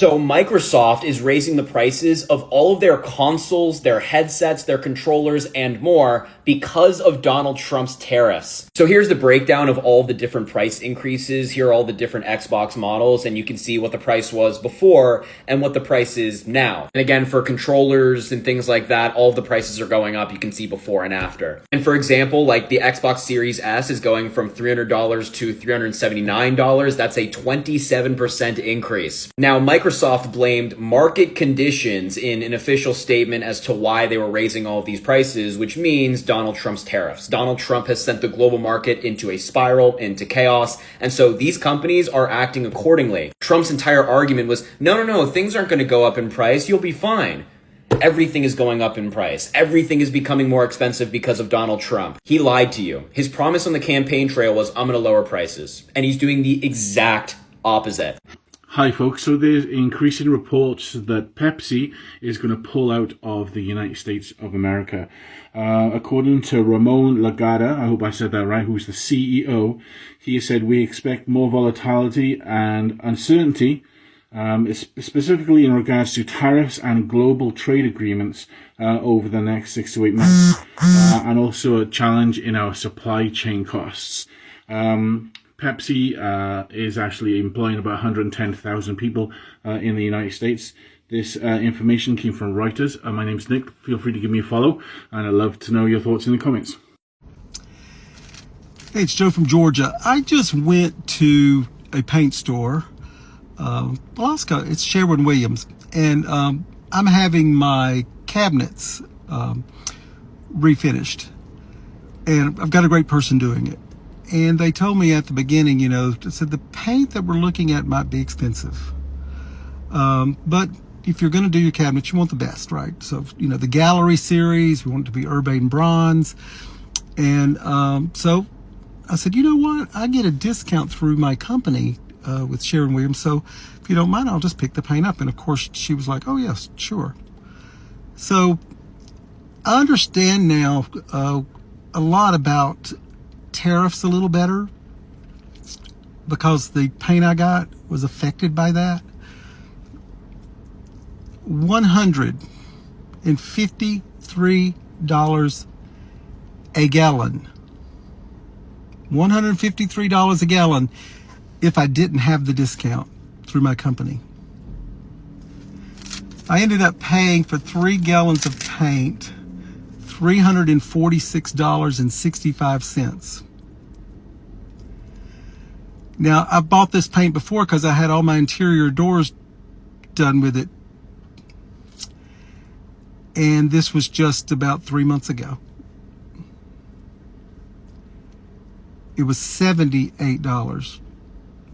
So Microsoft is raising the prices of all of their consoles, their headsets, their controllers, and more because of Donald Trump's tariffs. So here's the breakdown of all the different price increases. Here are all the different Xbox models, and you can see what the price was before and what the price is now. And again, for controllers and things like that, all of the prices are going up. You can see before and after. And for example, like the Xbox Series S is going from $300 to $379. That's a 27% increase. Now, Microsoft blamed market conditions in an official statement as to why they were raising all of these prices, which means Donald Trump's tariffs. Donald Trump has sent the global market into a spiral, into chaos, and so these companies are acting accordingly. Trump's entire argument was, no, things aren't going to go up in price, you'll be fine. Everything is going up in price. Everything is becoming more expensive because of Donald Trump. He lied to you. His promise on the campaign trail was, I'm going to lower prices. And he's doing the exact opposite. Hi folks, so there's increasing reports that Pepsi is going to pull out of the United States of America. According to Ramon Lagada, I hope I said that right, who's the CEO, he said we expect more volatility and uncertainty, specifically in regards to tariffs and global trade agreements over the next 6 to 8 months, and also a challenge in our supply chain costs. Pepsi is actually employing about 110,000 people in the United States. This information came from Reuters. My name's Nick. Feel free to give me a follow, and I'd love to know your thoughts in the comments. Hey, it's Joe from Georgia. I just went to a paint store. Alaska, it's Sherwin-Williams, and I'm having my cabinets refinished, and I've got a great person doing it. And they told me at the beginning, they said the paint that we're looking at might be expensive. But if you're going to do your cabinets, you want the best, right? So, the Gallery series, we want it to be Urbane Bronze. And so I said, you know what? I get a discount through my company with Sherwin-Williams. So if you don't mind, I'll just pick the paint up. And of course, she was like, oh, yes, sure. So I understand now a lot about tariffs a little better because the paint I got was affected by that. $153 a gallon. $153 a gallon if I didn't have the discount through my company. I ended up paying for 3 gallons of paint $346.65. Now, I bought this paint before because I had all my interior doors done with it. And this was just about 3 months ago. It was $78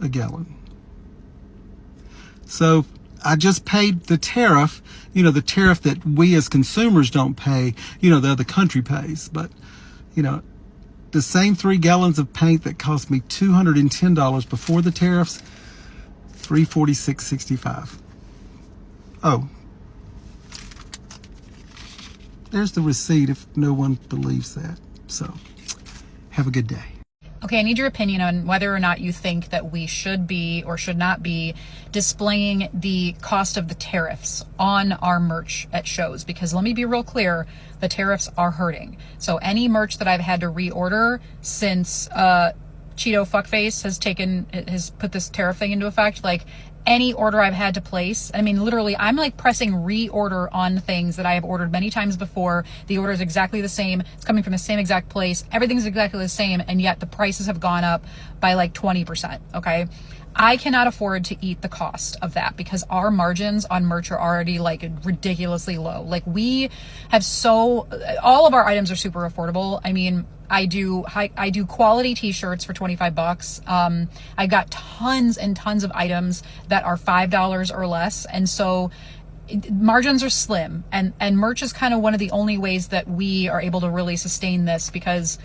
a gallon. So I just paid the tariff, the tariff that we as consumers don't pay, the other country pays. But, the same 3 gallons of paint that cost me $210 before the tariffs, $346.65. Oh, there's the receipt if no one believes that. So, have a good day. Okay, I need your opinion on whether or not you think that we should be or should not be displaying the cost of the tariffs on our merch at shows, because let me be real clear, the tariffs are hurting. So any merch that I've had to reorder since Cheeto Fuckface has put this tariff thing into effect, like any order I've had to place, I mean, literally, I'm like pressing reorder on things that I have ordered many times before. The order is exactly the same. It's coming from the same exact place. Everything's exactly the same. And yet the prices have gone up by like 20%. Okay. I cannot afford to eat the cost of that because our margins on merch are already like ridiculously low. Like we have all of our items are super affordable. I mean, I do quality t-shirts for $25. I got tons and tons of items that are $5 or less. And so margins are slim, and merch is kind of one of the only ways that we are able to really sustain this, because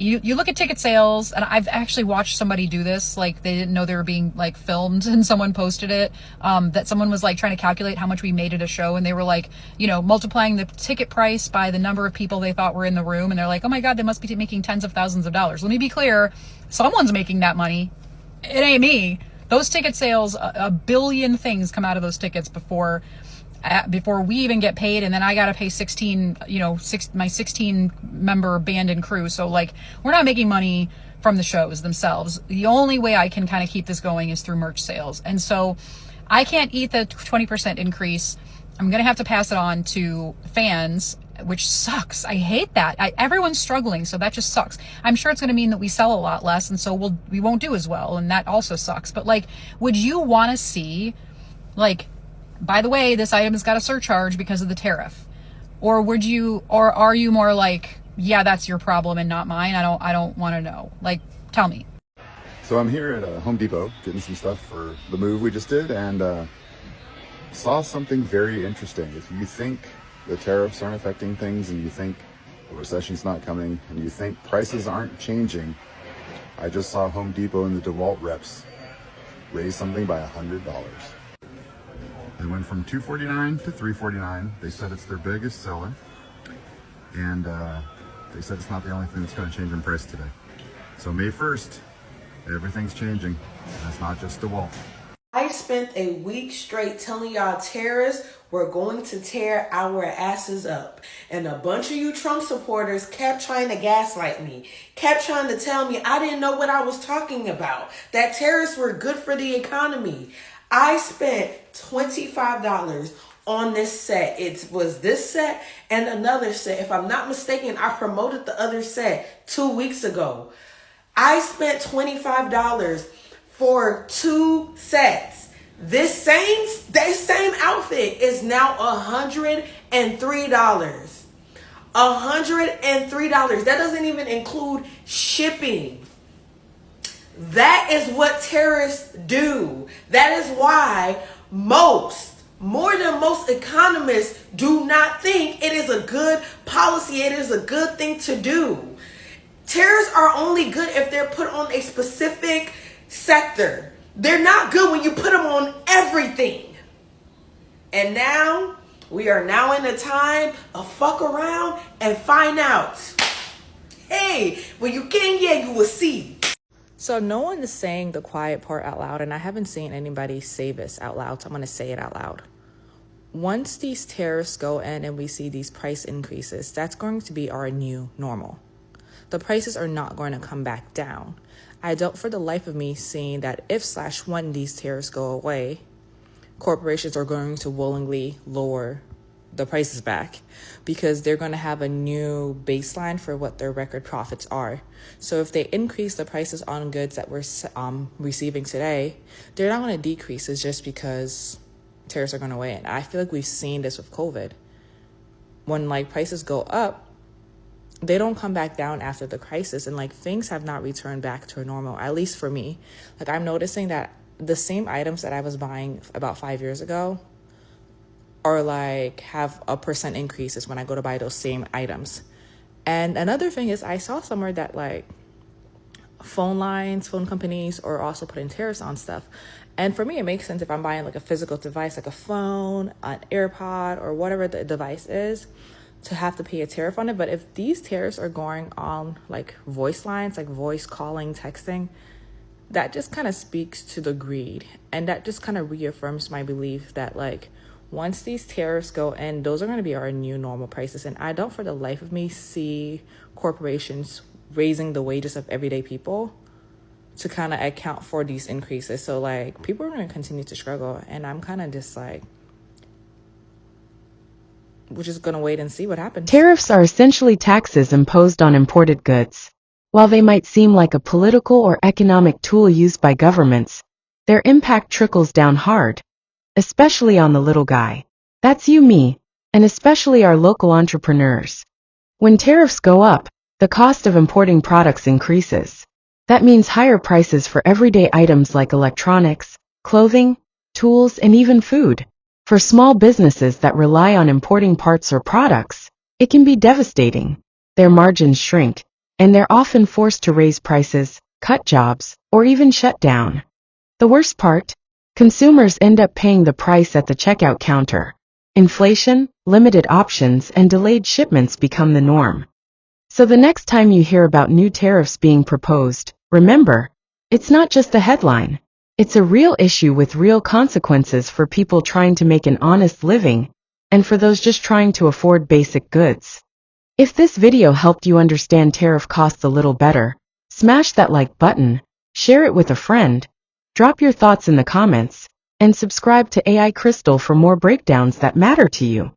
you look at ticket sales, and I've actually watched somebody do this, like they didn't know they were being like filmed, and someone posted it, that someone was like trying to calculate how much we made at a show, and they were like, multiplying the ticket price by the number of people they thought were in the room, and they're like, oh my God, they must be making tens of thousands of dollars. Let me be clear, someone's making that money. It ain't me. Those ticket sales, a billion things come out of those tickets before we even get paid, and then I gotta pay 16, my 16 member band and crew. So like, we're not making money from the shows themselves. The only way I can kind of keep this going is through merch sales. And so I can't eat the 20% increase. I'm gonna have to pass it on to fans, which sucks. I hate that. Everyone's struggling, so that just sucks. I'm sure it's gonna mean that we sell a lot less, and so we won't do as well, and that also sucks. But like, would you wanna see, like, by the way, this item has got a surcharge because of the tariff? Or are you more like, yeah, that's your problem and not mine? I don't want to know. Like, tell me. So I'm here at Home Depot getting some stuff for the move we just did, and saw something very interesting. If you think the tariffs aren't affecting things, and you think the recession's not coming, and you think prices aren't changing, I just saw Home Depot and the DeWalt reps raise something by $100. They went from $249 to $349. They said it's their biggest seller, and they said it's not the only thing that's going to change in price today. So May 1st, everything's changing. And it's not just DeWalt. I spent a week straight telling y'all tariffs were going to tear our asses up. And a bunch of you Trump supporters kept trying to gaslight me, kept trying to tell me I didn't know what I was talking about, that tariffs were good for the economy. I spent $25 on this set. It was this set and another set. If I'm not mistaken, I promoted the other set 2 weeks ago. I spent $25 for 2 sets. This same outfit is now $103. $103. That doesn't even include shipping. That is what tariffs do. That is why more than most economists do not think it is a good policy. It is a good thing to do. Tariffs are only good if they're put on a specific sector. They're not good when you put them on everything. And now, we are now in a time of fuck around and find out. Hey, when you can, yeah, you will see. So no one is saying the quiet part out loud, and I haven't seen anybody say this out loud, so I'm going to say it out loud. Once these tariffs go in and we see these price increases, that's going to be our new normal. The prices are not going to come back down. I don't for the life of me seeing that if/when these tariffs go away, corporations are going to willingly lower the prices back because they're going to have a new baseline for what their record profits are. So if they increase the prices on goods that we're receiving today, they're not going to decrease. It's just because tariffs are going away. And I feel like we've seen this with COVID. When like prices go up, they don't come back down after the crisis, and like things have not returned back to normal, at least for me. Like I'm noticing that the same items that I was buying about 5 years ago or like have a % increases when I go to buy those same items. And another thing is I saw somewhere that like phone companies are also putting tariffs on stuff. And for me, it makes sense if I'm buying like a physical device, like a phone, an AirPod, or whatever the device is, to have to pay a tariff on it. But if these tariffs are going on like voice lines, like voice calling, texting, that just kind of speaks to the greed. And that just kind of reaffirms my belief that like once these tariffs go in, those are going to be our new normal prices. And I don't for the life of me see corporations raising the wages of everyday people to kind of account for these increases. So like people are going to continue to struggle. And I'm kind of just like, we're just going to wait and see what happens. Tariffs are essentially taxes imposed on imported goods. While they might seem like a political or economic tool used by governments, their impact trickles down hard, especially on the little guy. That's you, me, and especially our local entrepreneurs. When tariffs go up, the cost of importing products increases. That means higher prices for everyday items like electronics, clothing, tools, and even food. For small businesses that rely on importing parts or products, it can be devastating. Their margins shrink, and they're often forced to raise prices, cut jobs, or even shut down. The worst part? Consumers end up paying the price at the checkout counter. Inflation, limited options, and delayed shipments become the norm. So the next time you hear about new tariffs being proposed, remember, it's not just a headline. It's a real issue with real consequences for people trying to make an honest living, and for those just trying to afford basic goods. If this video helped you understand tariff costs a little better, smash that like button, share it with a friend, drop your thoughts in the comments, and subscribe to AI Crystal for more breakdowns that matter to you.